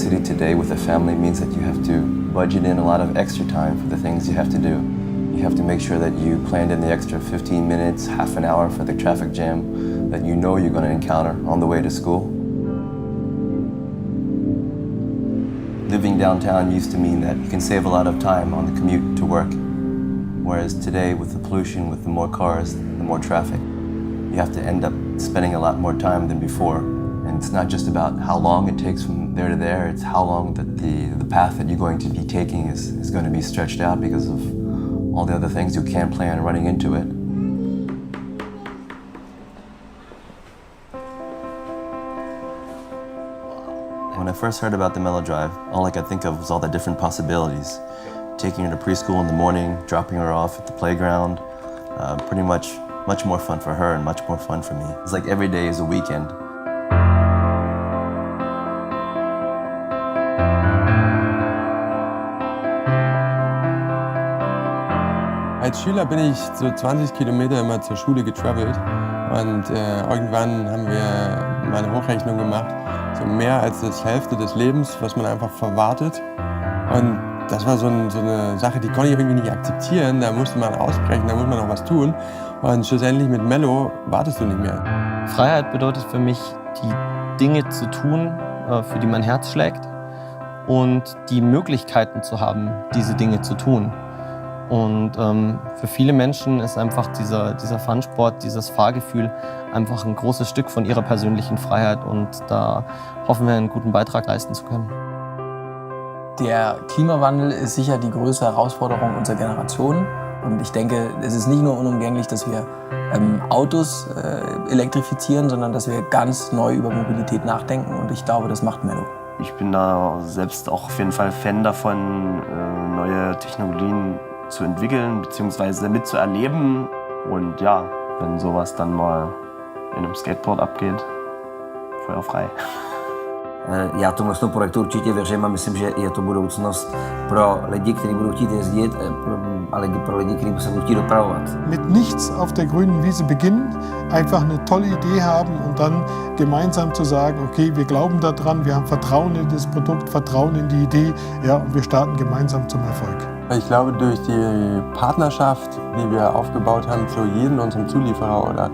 city today with a family means that you have to budget in a lot of extra time for the things you have to do. You have to make sure that you planned in the extra 15 minutes, half an hour for the traffic jam that you know you're going to encounter on the way to school. Living downtown used to mean that you can save a lot of time on the commute to work. Whereas today, with the pollution, with the more cars, the more traffic, you have to end up spending a lot more time than before. And it's not just about how long it takes from there to there, it's how long that the path that you're going to be taking is going to be stretched out because of all the other things you can't plan running into it. When I first heard about the Mellow Drive, all I could think of was all the different possibilities. Taking her to preschool in the morning, dropping her off at the playground, pretty much more fun for her and much more fun for me. It's like every day is a weekend. Als Schüler bin ich so 20 Kilometer immer zur Schule getravelt und irgendwann haben wir mal eine Hochrechnung gemacht, so mehr als das Hälfte des Lebens, was man einfach verwartet. Und das war so eine Sache, die konnte ich irgendwie nicht akzeptieren, da musste man ausbrechen, da muss man noch was tun. Und schlussendlich mit Mellow wartest du nicht mehr. Freiheit bedeutet für mich, die Dinge zu tun, für die mein Herz schlägt und die Möglichkeiten zu haben, diese Dinge zu tun. Und für viele Menschen ist einfach dieser Funsport, dieses Fahrgefühl einfach ein großes Stück von ihrer persönlichen Freiheit und da hoffen wir, einen guten Beitrag leisten zu können. Der Klimawandel ist sicher die größte Herausforderung unserer Generation. Und ich denke, es ist nicht nur unumgänglich, dass wir Autos elektrifizieren, sondern dass wir ganz neu über Mobilität nachdenken. Und ich glaube, das macht Mellow. Ich bin da selbst auch auf jeden Fall Fan davon, neue Technologien zu entwickeln bzw. mitzuerleben. Und ja, wenn sowas dann mal in einem Skateboard abgeht, feuerfrei. Já tomu projektu určitě věřím a myslím, že je to budoucnost pro lidi, kteří budou chtít jezdit, a pro lidi, kteří se budou chtít dopravovat. Mit nichts auf der grünen Wiese beginnen, einfach eine tolle Idee haben und dann gemeinsam zu sagen, okay, wir glauben daran, wir haben Vertrauen in das Produkt, Vertrauen in die Idee, ja, und wir starten gemeinsam zum Erfolg. Ich glaube, durch die Partnerschaft, die wir aufgebaut haben zu jedem unserem Zulieferer oder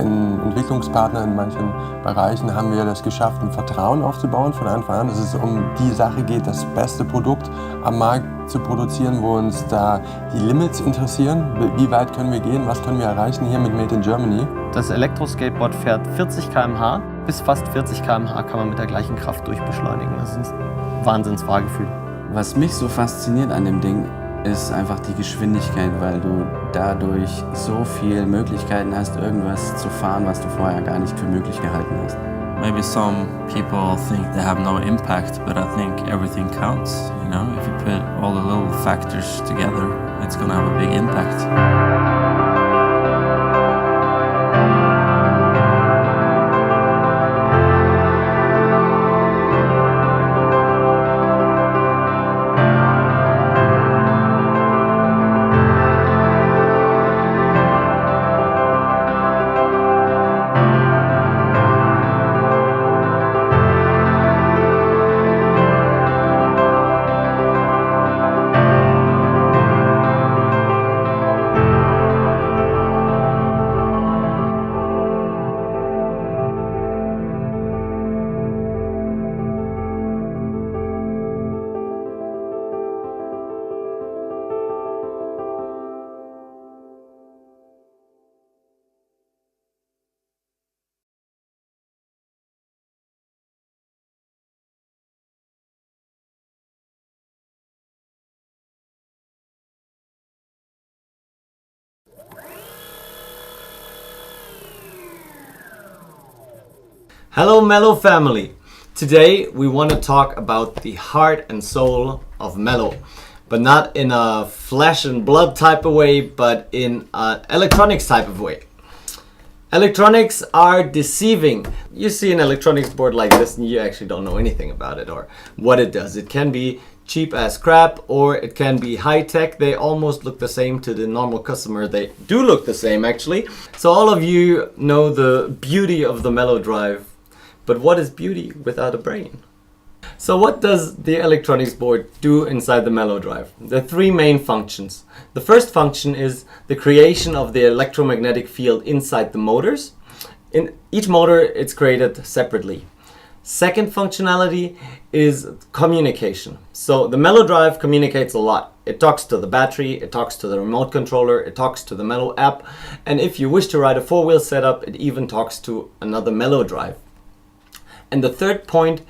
in Entwicklungspartner in manchen Bereichen, haben wir das geschafft, ein Vertrauen aufzubauen von Anfang an, dass es um die Sache geht, das beste Produkt am Markt zu produzieren, wo uns da die Limits interessieren. Wie weit können wir gehen, was können wir erreichen hier mit Made in Germany. Das Elektroskateboard fährt 40 km/h, bis fast 40 km/h kann man mit der gleichen Kraft durchbeschleunigen. Das ist ein Wahnsinnsfahrgefühl. Was mich so fasziniert an dem Ding, ist einfach die Geschwindigkeit, weil du dadurch so viele Möglichkeiten hast, irgendwas zu fahren, was du vorher gar nicht für möglich gehalten hast. Maybe some people think they have no impact, but I think everything counts. You know, if you put all the little factors together, it's gonna have a big impact. Hello Mellow family! Today we want to talk about the heart and soul of Mellow, but not in a flesh and blood type of way, but in an electronics type of way. Electronics are deceiving. You see an electronics board like this and you actually don't know anything about it or what it does. It can be cheap as crap or it can be high tech. They almost look the same to the normal customer. They do look the same actually. So all of you know the beauty of the Mellow Drive. But what is beauty without a brain? So what does the electronics board do inside the Mellow Drive? There are three main functions. The first function is the creation of the electromagnetic field inside the motors. In each motor, it's created separately. Second functionality is communication. So the Mellow Drive communicates a lot. It talks to the battery, it talks to the remote controller, it talks to the Mellow app, and if you wish to ride a four-wheel setup, it even talks to another Mellow Drive. And the third point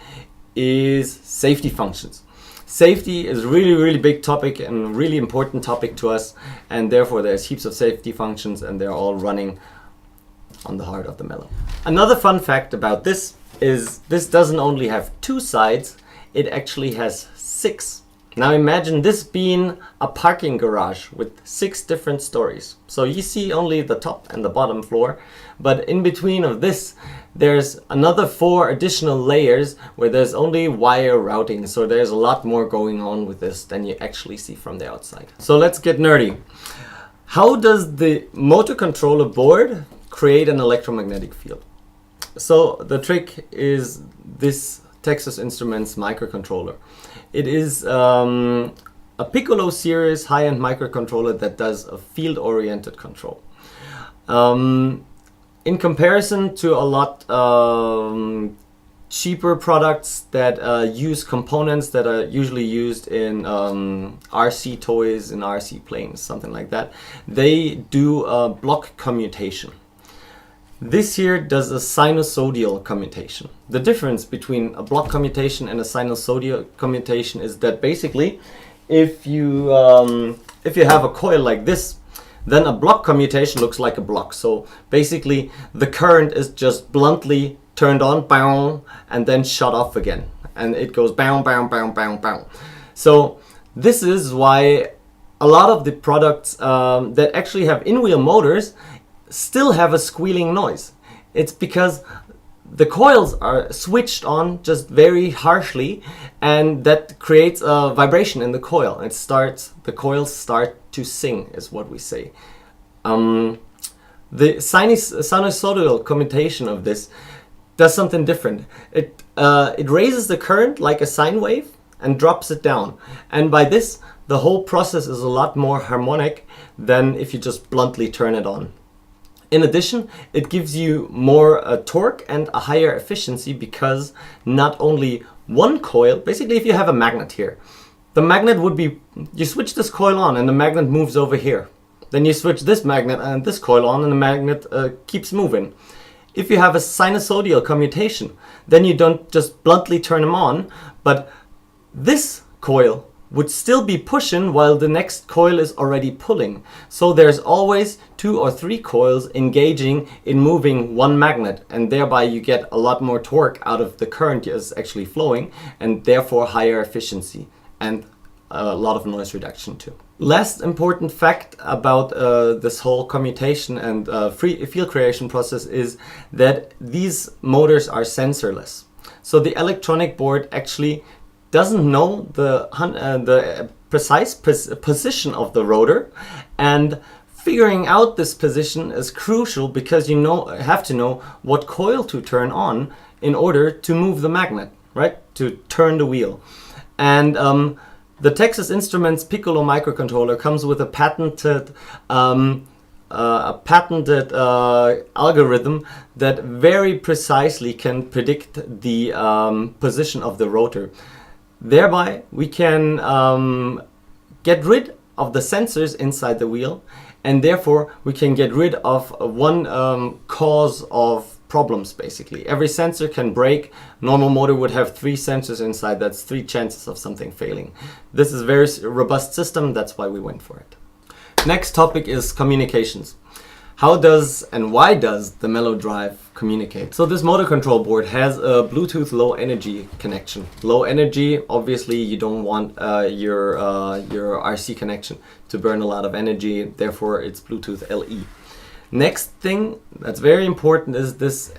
is safety functions. Safety is really big topic and really important topic to us, and therefore there's heaps of safety functions and they're all running on the heart of the Mellow. Another fun fact about this is this doesn't only have two sides, it actually has six. Now imagine this being a parking garage with 6 different stories. So you see only the top and the bottom floor, but in between of this there's another 4 additional layers where there's only wire routing. So there's a lot more going on with this than you actually see from the outside. So let's get nerdy. How does the motor controller board create an electromagnetic field? So the trick is this Texas Instruments microcontroller. It is a Piccolo series high-end microcontroller that does a field-oriented control. In comparison to a lot cheaper products that use components that are usually used in RC toys and RC planes, something like that, they do block commutation. This here does a sinusoidal commutation. The difference between a block commutation and a sinusoidal commutation is that basically if you have a coil like this, then a block commutation looks like a block. So basically the current is just bluntly turned on, bow, and then shut off again. And it goes bow, bow, bow, bow, bow. So this is why a lot of the products that actually have in-wheel motors still have a squealing noise. It's because the coils are switched on just very harshly, and that creates a vibration in the coil. The coils start to sing, is what we say. The sinusoidal commutation of this does something different. It raises the current like a sine wave and drops it down. And by this, the whole process is a lot more harmonic than if you just bluntly turn it on. In addition, it gives you more torque and a higher efficiency because not only one coil, basically if you have a magnet here, the magnet would be, you switch this coil on and the magnet moves over here. Then you switch this magnet and this coil on and the magnet keeps moving. If you have a sinusoidal commutation, then you don't just bluntly turn them on, but this coil would still be pushing while the next coil is already pulling. So there's always 2 or 3 coils engaging in moving one magnet, and thereby you get a lot more torque out of the current is actually flowing, and therefore higher efficiency and a lot of noise reduction too. Last important fact about this whole commutation and field creation process is that these motors are sensorless. So the electronic board actually doesn't know the precise position of the rotor, and figuring out this position is crucial because you have to know what coil to turn on in order to move the magnet, right? To turn the wheel. And the Texas Instruments Piccolo microcontroller comes with a patented algorithm that very precisely can predict the position of the rotor. Thereby, we can get rid of the sensors inside the wheel, and therefore we can get rid of one cause of problems, basically. Every sensor can break. Normal motor would have 3 sensors inside. That's 3 chances of something failing. This is a very robust system. That's why we went for it. Next topic is communications. How does and why does the Mellow Drive communicate? So this motor control board has a Bluetooth low energy connection. Low energy, obviously you don't want your RC connection to burn a lot of energy, therefore it's Bluetooth LE. Next thing that's very important is this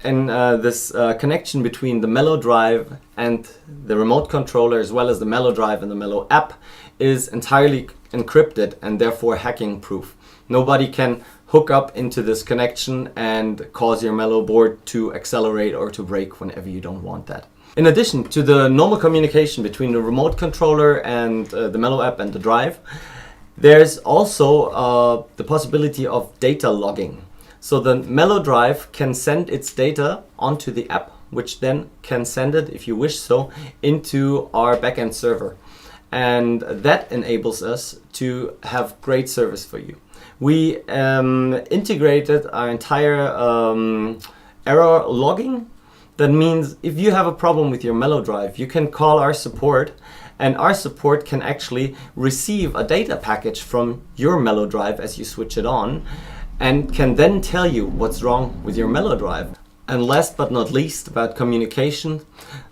connection between the Mellow Drive and the remote controller, as well as the Mellow Drive and the Mellow app, is entirely encrypted and therefore hacking proof. Nobody can hook up into this connection and cause your Mellow board to accelerate or to break whenever you don't want that. In addition to the normal communication between the remote controller and the Mellow app and the drive, there's also the possibility of data logging. So the Mellow drive can send its data onto the app, which then can send it, if you wish so, into our backend server. And that enables us to have great service for you. We integrated our entire error logging. That means if you have a problem with your Mellow drive, you can call our support, and our support can actually receive a data package from your Mellow drive as you switch it on, and can then tell you what's wrong with your Mellow drive. And last but not least, about communication,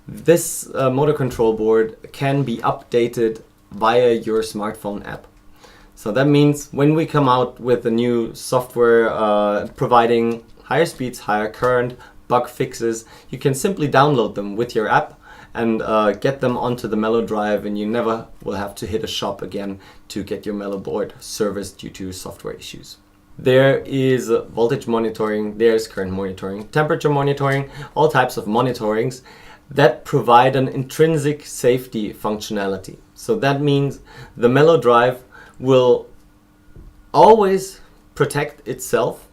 this motor control board can be updated via your smartphone app. So that means when we come out with a new software providing higher speeds, higher current, bug fixes, you can simply download them with your app and get them onto the Mellow drive, and you never will have to hit a shop again to get your Mellow board serviced due to software issues. There is voltage monitoring, there's current monitoring, temperature monitoring, all types of monitorings that provide an intrinsic safety functionality. So that means the Mellow drive will always protect itself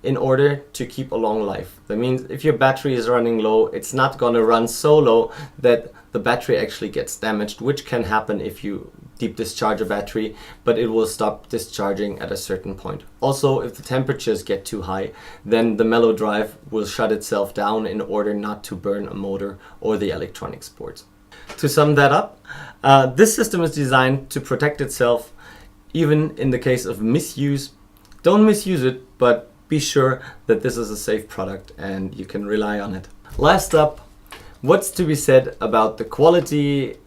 in order to keep a long life. That means if your battery is running low, it's not going to run so low that the battery actually gets damaged, which can happen if you deep discharge a battery, but it will stop discharging at a certain point. Also, if the temperatures get too high, then the Mellow drive will shut itself down in order not to burn a motor or the electronics boards. To sum that up, this system is designed to protect itself even in the case of misuse. Don't misuse it, but be sure that this is a safe product and you can rely on it. Last up, what's to be said about the quality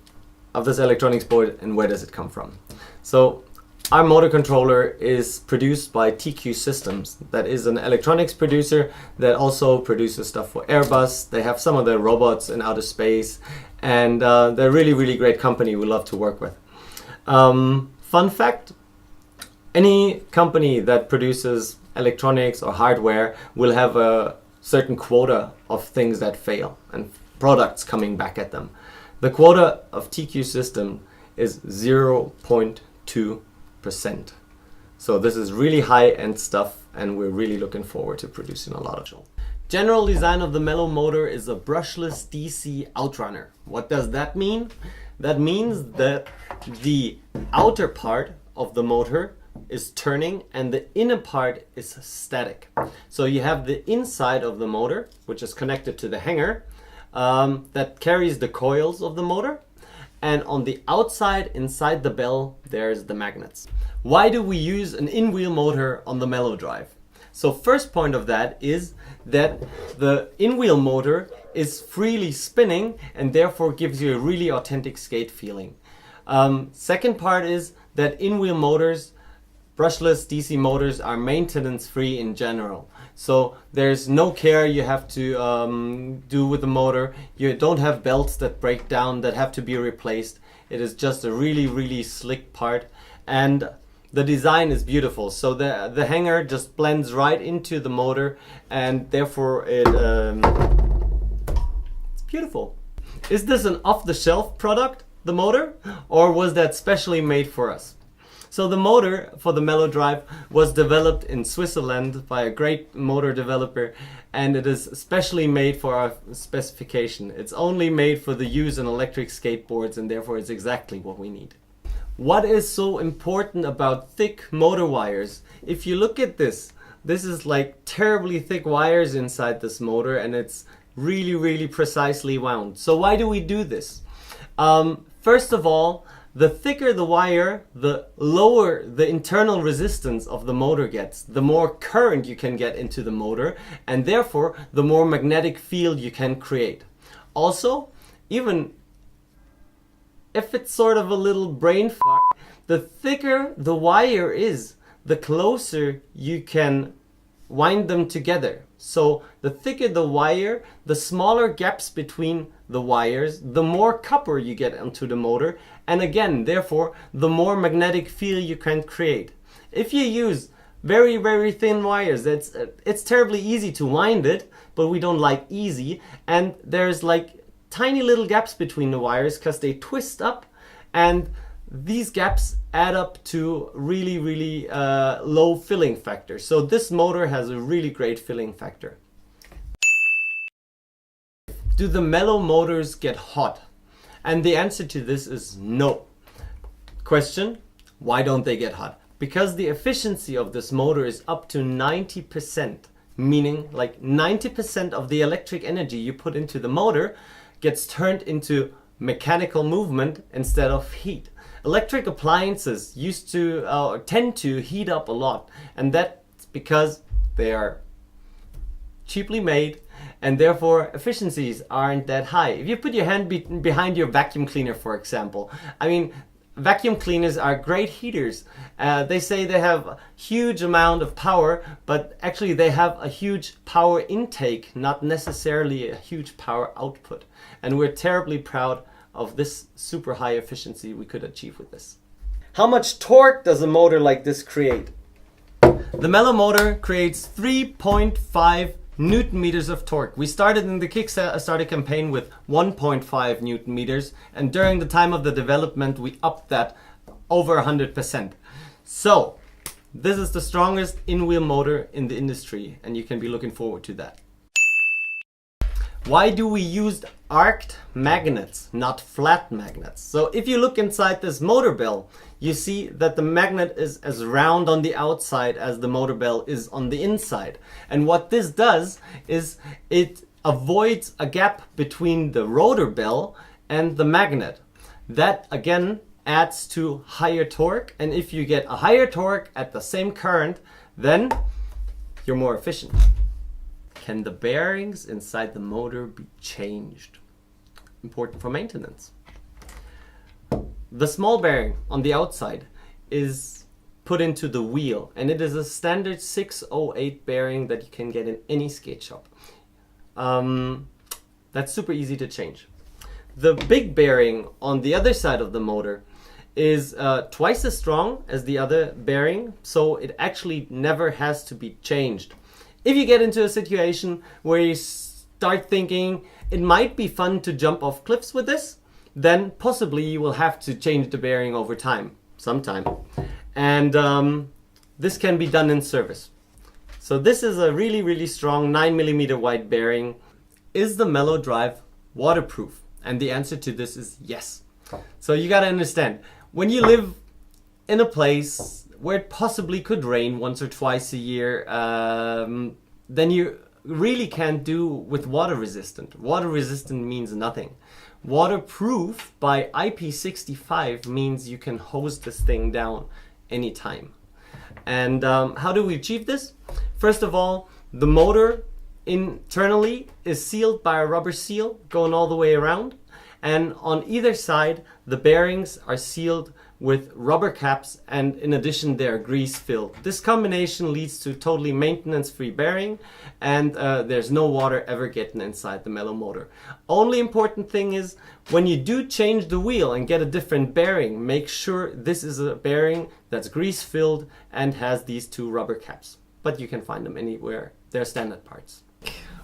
of this electronics board and where does it come from? So our motor controller is produced by TQ Systems. That is an electronics producer that also produces stuff for Airbus. They have some of their robots in outer space, and they're a really, really great company we love to work with. Fun fact, any company that produces electronics or hardware will have a certain quota of things that fail and products coming back at them. The quota of TQ System is 0.2%. So this is really high-end stuff, and we're really looking forward to producing a lot of it. General design of the Mellow motor is a brushless DC outrunner. What does that mean? That means that the outer part of the motor is turning and the inner part is static. So you have the inside of the motor, which is connected to the hanger, that carries the coils of the motor, and on the outside, inside the bell, there's the magnets. Why do we use an in-wheel motor on the Mellow drive? So first point of that is that the in-wheel motor is freely spinning and therefore gives you a really authentic skate feeling. Second part is that in-wheel motors, brushless DC motors, are maintenance free in general. So there's no care you have to do with the motor. You don't have belts that break down that have to be replaced. It is just a really, really slick part, and the design is beautiful. So the hanger just blends right into the motor, and therefore it's beautiful. Is this an off-the-shelf product, the motor, or was that specially made for us? So the motor for the Mellow drive was developed in Switzerland by a great motor developer, and it is specially made for our specification. It's only made for the use in electric skateboards, and therefore it's exactly what we need. What is so important about thick motor wires? If you look at this is like terribly thick wires inside this motor, and it's really, really precisely wound. So why do we do this? First of all, the thicker the wire, the lower the internal resistance of the motor gets, the more current you can get into the motor, and therefore the more magnetic field you can create. Also, even if it's sort of a little brain fuck, the thicker the wire is, the closer you can wind them together. So the thicker the wire, the smaller gaps between the wires, the more copper you get into the motor, and again, therefore, the more magnetic field you can create. If you use very, very thin wires, it's terribly easy to wind it, but we don't like easy, and there's like tiny little gaps between the wires because they twist up, and these gaps add up to really low filling factor. So this motor has a really great filling factor. Do the Mellow motors get hot? And the answer to this is no. Question, why don't they get hot? Because the efficiency of this motor is up to 90%, meaning like 90% of the electric energy you put into the motor gets turned into mechanical movement instead of heat. Electric appliances tend to heat up a lot, and that's because they are cheaply made and therefore efficiencies aren't that high. If you put your hand behind your vacuum cleaner, for example, I mean, vacuum cleaners are great heaters. They say they have a huge amount of power, but actually they have a huge power intake, not necessarily a huge power output. And we're terribly proud of this super high efficiency we could achieve with this. How much torque does a motor like this create? The Mellow motor creates 3.5 Newton meters of torque. We started in the Kickstarter campaign with 1.5 Newton meters, and during the time of the development we upped that over 100%. So this is the strongest in-wheel motor in the industry, and you can be looking forward to that. Why do we use arced magnets, not flat magnets? So if you look inside this motor bell, you see that the magnet is as round on the outside as the motor bell is on the inside. And what this does is it avoids a gap between the rotor bell and the magnet. That again adds to higher torque, and if you get a higher torque at the same current, then you're more efficient. Can the bearings inside the motor be changed? Important for maintenance. The small bearing on the outside is put into the wheel, and it is a standard 608 bearing that you can get in any skate shop. That's super easy to change. The big bearing on the other side of the motor is twice as strong as the other bearing, so it actually never has to be changed. If you get into a situation where you start thinking it might be fun to jump off cliffs with this, then possibly you will have to change the bearing over time, sometime. And this can be done in service. So this is a really strong 9mm wide bearing. Is the Mellow Drive waterproof? And the answer to this is yes. So you gotta understand, when you live in a place where it possibly could rain once or twice a year, then you really can't do with water resistant. Water resistant means nothing. Waterproof by IP65 means you can hose this thing down anytime. And how do we achieve this? First of all, the motor internally is sealed by a rubber seal going all the way around, and on either side the bearings are sealed with rubber caps, and in addition they are grease filled. This combination leads to totally maintenance free bearing, and there's no water ever getting inside the Mellow motor. Only important thing is when you do change the wheel and get a different bearing, make sure this is a bearing that's grease filled and has these two rubber caps, but you can find them anywhere. They're standard parts.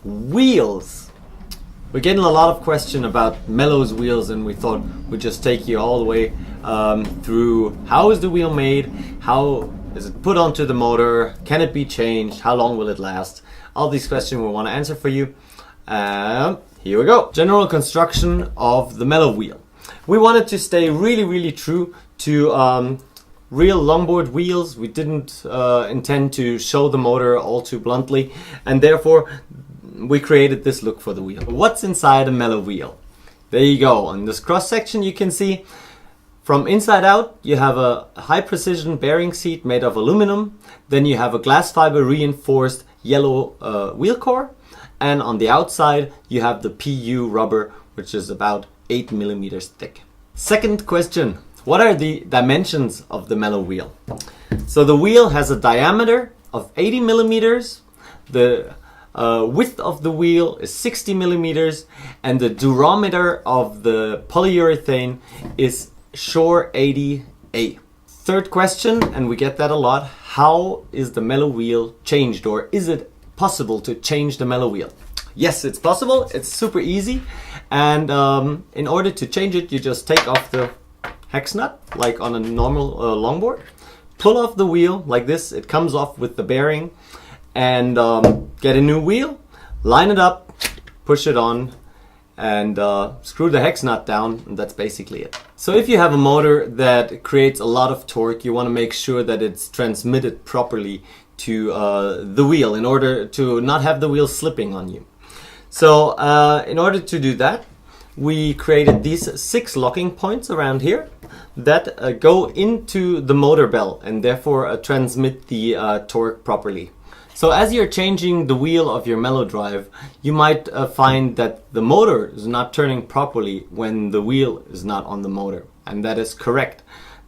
Wheels. We're getting a lot of question about Mellow's wheels, and we thought we'd just take you all the way through how is the wheel made, how is it put onto the motor, can it be changed, how long will it last? All these questions we want to answer for you. Here we go. General construction of the Mellow wheel. We wanted to stay really true to real longboard wheels. We didn't intend to show the motor all too bluntly, and therefore we created this look for the wheel. What's inside a Mellow wheel? There you go. On this cross section you can see from inside out you have a high precision bearing seat made of aluminum. Then you have a glass fiber reinforced yellow wheel core, and on the outside you have the PU rubber, which is about 8mm thick. Second question, what are the dimensions of the Mellow wheel? So the wheel has a diameter of 80mm. The width of the wheel is 60mm, and the durometer of the polyurethane is Shore 80A. Third question, and we get that a lot, how is the Mellow wheel changed, or is it possible to change the Mellow wheel? Yes, it's possible. It's super easy. And in order to change it, you just take off the hex nut, like on a normal longboard. Pull off the wheel like this. It comes off with the bearing. And get a new wheel, line it up, push it on, and screw the hex nut down, and that's basically it. So if you have a motor that creates a lot of torque, you want to make sure that it's transmitted properly to the wheel in order to not have the wheel slipping on you. So in order to do that, we created these 6 locking points around here that go into the motor bell and therefore transmit the torque properly. So as you're changing the wheel of your Mellow Drive, you might find that the motor is not turning properly when the wheel is not on the motor, and that is correct.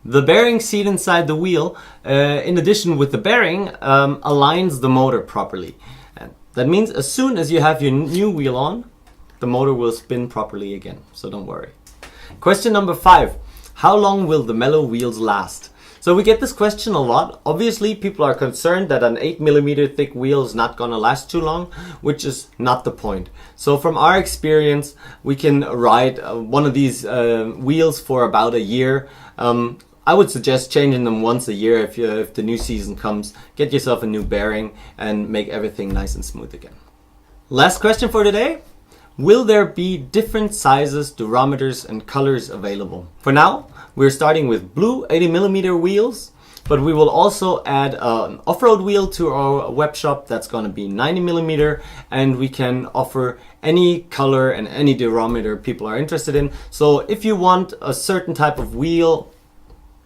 The bearing seat inside the wheel, in addition with the bearing, aligns the motor properly. And that means as soon as you have your new wheel on, the motor will spin properly again, so don't worry. Question number 5. How long will the Mellow wheels last? So we get this question a lot. Obviously, people are concerned that an 8mm thick wheel is not going to last too long, which is not the point. So from our experience, we can ride one of these wheels for about a year. I would suggest changing them once a year if the new season comes. Get yourself a new bearing and make everything nice and smooth again. Last question for today. Will there be different sizes, durometers and colors available? For now, we're starting with blue 80mm wheels, but we will also add an off-road wheel to our web shop that's going to be 90mm, and we can offer any color and any durometer people are interested in. So if you want a certain type of wheel,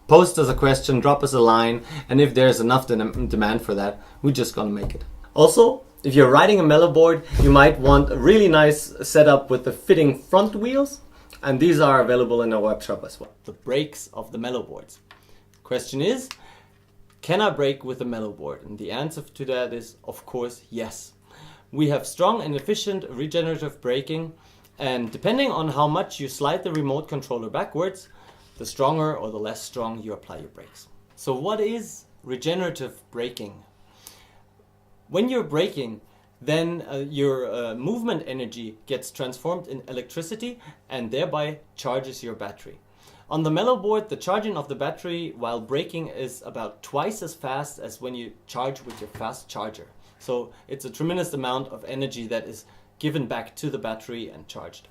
post us a question, drop us a line, and if there's enough demand for that, we're just going to make it. Also, if you're riding a Mellow Board, you might want a really nice setup with the fitting front wheels. And these are available in our web shop as well. The brakes of the Mellow Boards. Question is, can I brake with a Mellow Board? And the answer to that is, of course, yes. We have strong and efficient regenerative braking, and depending on how much you slide the remote controller backwards, the stronger or the less strong you apply your brakes. So what is regenerative braking? When you're braking, then your movement energy gets transformed in electricity and thereby charges your battery. On the Mellow Board, the charging of the battery while braking is about twice as fast as when you charge with your fast charger. So it's a tremendous amount of energy that is given back to the battery and charged.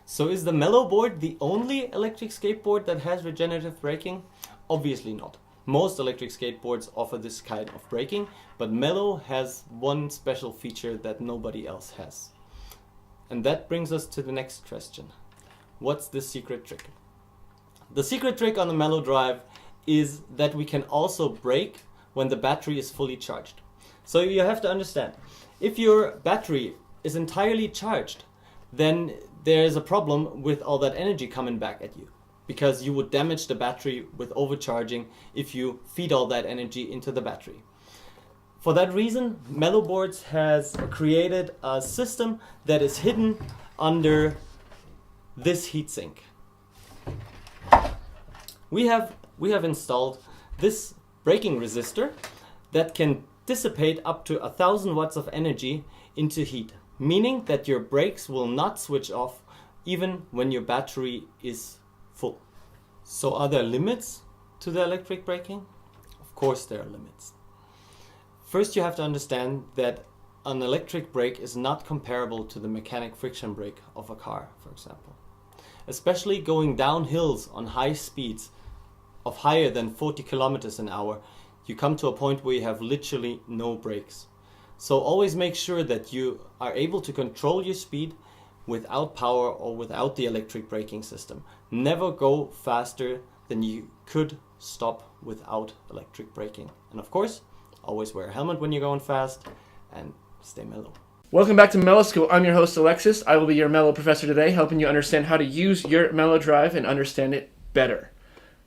So is the Mellow Board the only electric skateboard that has regenerative braking? Obviously not. Most electric skateboards offer this kind of braking, but Mellow has one special feature that nobody else has. And that brings us to the next question. What's the secret trick? The secret trick on the Mellow Drive is that we can also brake when the battery is fully charged. So you have to understand, if your battery is entirely charged, then there's a problem with all that energy coming back at you, because you would damage the battery with overcharging if you feed all that energy into the battery. For that reason, Mellow Boards has created a system that is hidden under this heatsink. We have installed this braking resistor that can dissipate up to 1000 watts of energy into heat, meaning that your brakes will not switch off even when your battery is full. So are there limits to the electric braking? Of course there are limits. First, you have to understand that an electric brake is not comparable to the mechanic friction brake of a car, for example. Especially going down hills on high speeds of higher than 40 kilometers an hour, you come to a point where you have literally no brakes. So always make sure that you are able to control your speed without power or without the electric braking system. Never go faster than you could stop without electric braking. And of course, always wear a helmet when you're going fast and stay mellow. Welcome back to Mellow School. I'm your host, Alexis. I will be your Mellow professor today, helping you understand how to use your Mellow Drive and understand it better.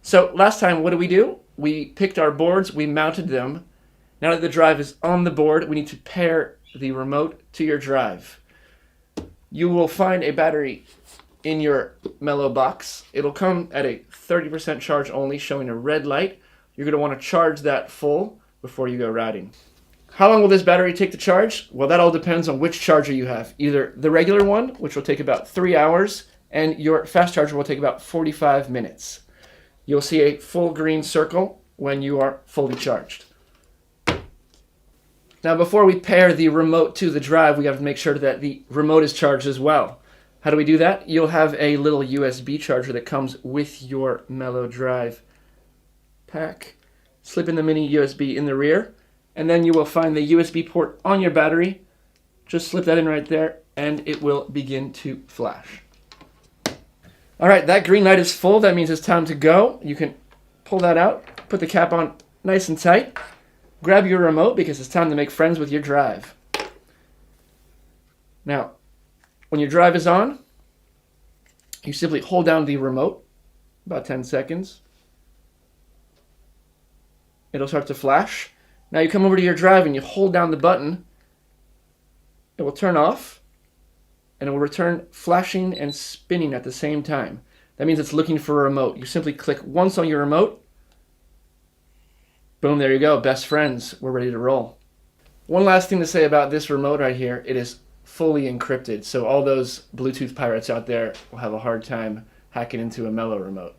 So last time, what did we do? We picked our boards, we mounted them. Now that the drive is on the board, we need to pair the remote to your drive. You will find a battery in your Mellow box. It'll come at a 30% charge only, showing a red light. You're going to want to charge that full before you go riding. How long will this battery take to charge? Well, that all depends on which charger you have. Either the regular one, which will take about 3 hours, and your fast charger will take about 45 minutes. You'll see a full green circle when you are fully charged. Now, before we pair the remote to the drive, we have to make sure that the remote is charged as well. How do we do that? You'll have a little USB charger that comes with your Mellow Drive pack. Slip in the mini USB in the rear, and then you will find the USB port on your battery. Just slip that in right there, and it will begin to flash. All right, that green light is full. That means it's time to go. You can pull that out, put the cap on nice and tight, grab your remote because it's time to make friends with your drive. Now, when your drive is on, you simply hold down the remote, about 10 seconds. It'll start to flash. Now you come over to your drive and you hold down the button. It will turn off and it will return flashing and spinning at the same time. That means it's looking for a remote. You simply click once on your remote. Boom, there you go. Best friends. We're ready to roll. One last thing to say about this remote right here. It is fully encrypted, so all those Bluetooth pirates out there will have a hard time hacking into a Mellow remote.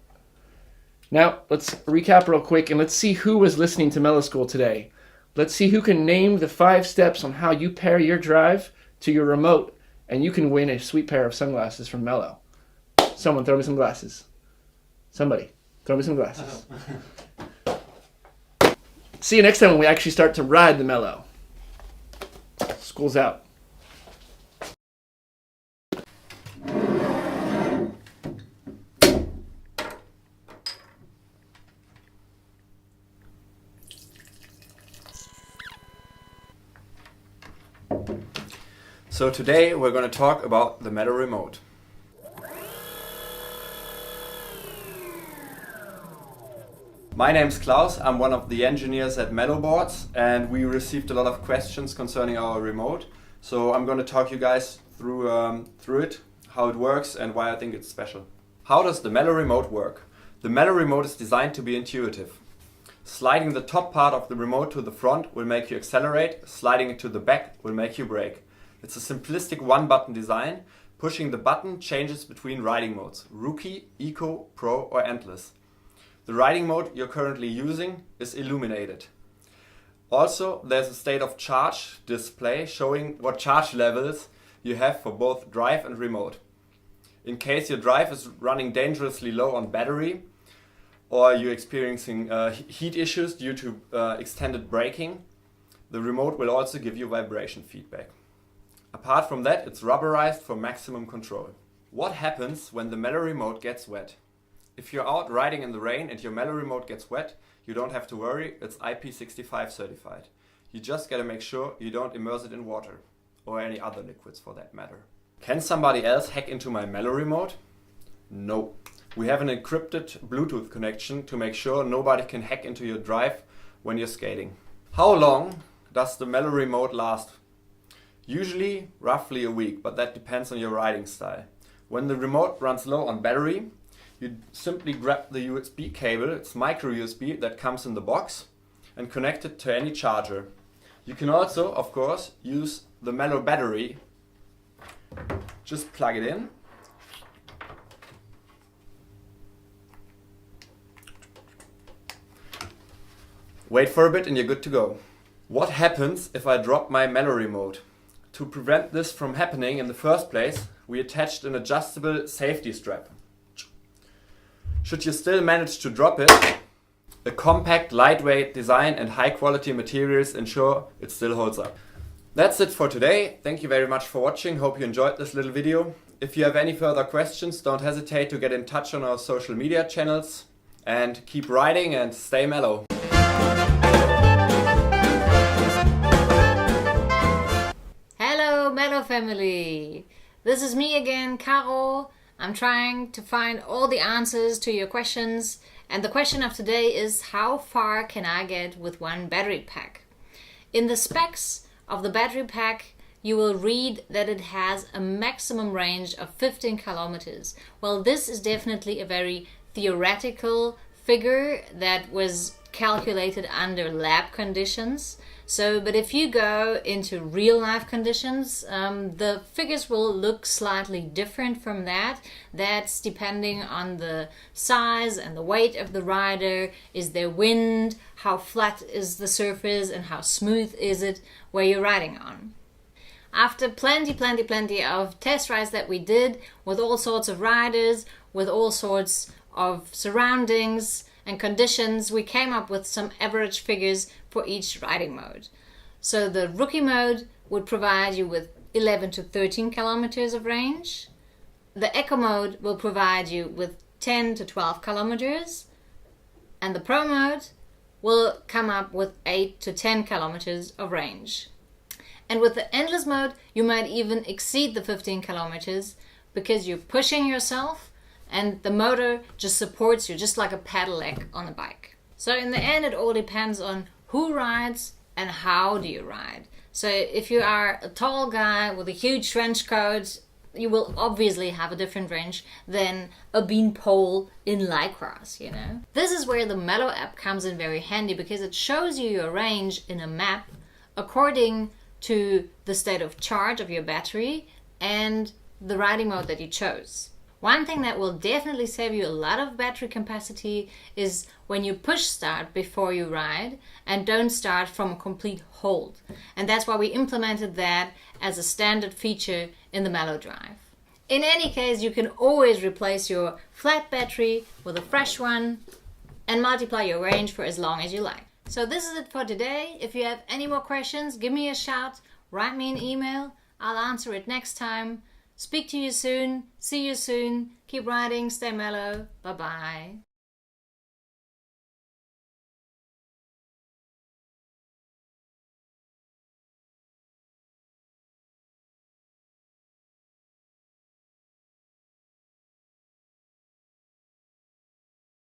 Now, let's recap real quick and let's see who was listening to Mellow School today. Let's see who can name the 5 steps on how you pair your drive to your remote, and you can win a sweet pair of sunglasses from Mellow. Someone throw me some glasses. Somebody, throw me some glasses. See you next time when we actually start to ride the Mellow. School's out. So today we're going to talk about the Mellow remote. My name's Klaus, I'm one of the engineers at Mellow Boards, and we received a lot of questions concerning our remote. So I'm going to talk you guys through it, how it works and why I think it's special. How does the Mellow remote work? The Mellow remote is designed to be intuitive. Sliding the top part of the remote to the front will make you accelerate, sliding it to the back will make you brake. It's a simplistic one-button design. Pushing the button changes between riding modes: Rookie, Eco, Pro or Endless. The riding mode you're currently using is illuminated. Also, there's a state of charge display showing what charge levels you have for both drive and remote. In case your drive is running dangerously low on battery, or you're experiencing heat issues due to extended braking, the remote will also give you vibration feedback. Apart from that, it's rubberized for maximum control. What happens when the Mellow remote gets wet? If you're out riding in the rain and your Mellow remote gets wet, you don't have to worry, it's IP65 certified. You just gotta make sure you don't immerse it in water, or any other liquids for that matter. Can somebody else hack into my Mellow remote? No. We have an encrypted Bluetooth connection to make sure nobody can hack into your drive when you're skating. How long does the Mellow remote last? Usually roughly a week, but that depends on your riding style. When the remote runs low on battery, you simply grab the USB cable, it's micro USB that comes in the box, and connect it to any charger. You can also, of course, use the Mellow battery. Just plug it in. Wait for a bit and you're good to go. What happens if I drop my Mellow remote? To prevent this from happening in the first place, we attached an adjustable safety strap. Should you still manage to drop it, a compact, lightweight design and high quality materials ensure it still holds up. That's it for today. Thank you very much for watching. Hope you enjoyed this little video. If you have any further questions, don't hesitate to get in touch on our social media channels. And keep riding and stay mellow. Hello, Mellow family. This is me again, Caro. I'm trying to find all the answers to your questions. And the question of today is, how far can I get with one battery pack? In the specs of the battery pack, you will read that it has a maximum range of 15 kilometers. Well, this is definitely a very theoretical figure that was calculated under lab conditions. So, but if you go into real life conditions, the figures will look slightly different from that. That's depending on the size and the weight of the rider. Is there wind? How flat is the surface and how smooth is it where you're riding on? After plenty of test rides that we did with all sorts of riders, with all sorts of surroundings and conditions, we came up with some average figures for each riding mode. So the rookie mode would provide you with 11 to 13 kilometers of range. The eco mode will provide you with 10 to 12 kilometers. And the pro mode will come up with 8 to 10 kilometers of range. And with the endless mode, you might even exceed the 15 kilometers because you're pushing yourself and the motor just supports you, just like a pedelec on a bike. So in the end, it all depends on who rides and how do you ride. So if you are a tall guy with a huge trench coat, you will obviously have a different range than a beanpole in Lycras, you know. This is where the Mellow app comes in very handy because it shows you your range in a map according to the state of charge of your battery and the riding mode that you chose. One thing that will definitely save you a lot of battery capacity is when you push start before you ride and don't start from a complete hold. And that's why we implemented that as a standard feature in the Mellow Drive. In any case, you can always replace your flat battery with a fresh one and multiply your range for as long as you like. So this is it for today. If you have any more questions, give me a shout, write me an email. I'll answer it next time. Speak to you soon. See you soon. Keep riding. Stay mellow. Bye-bye.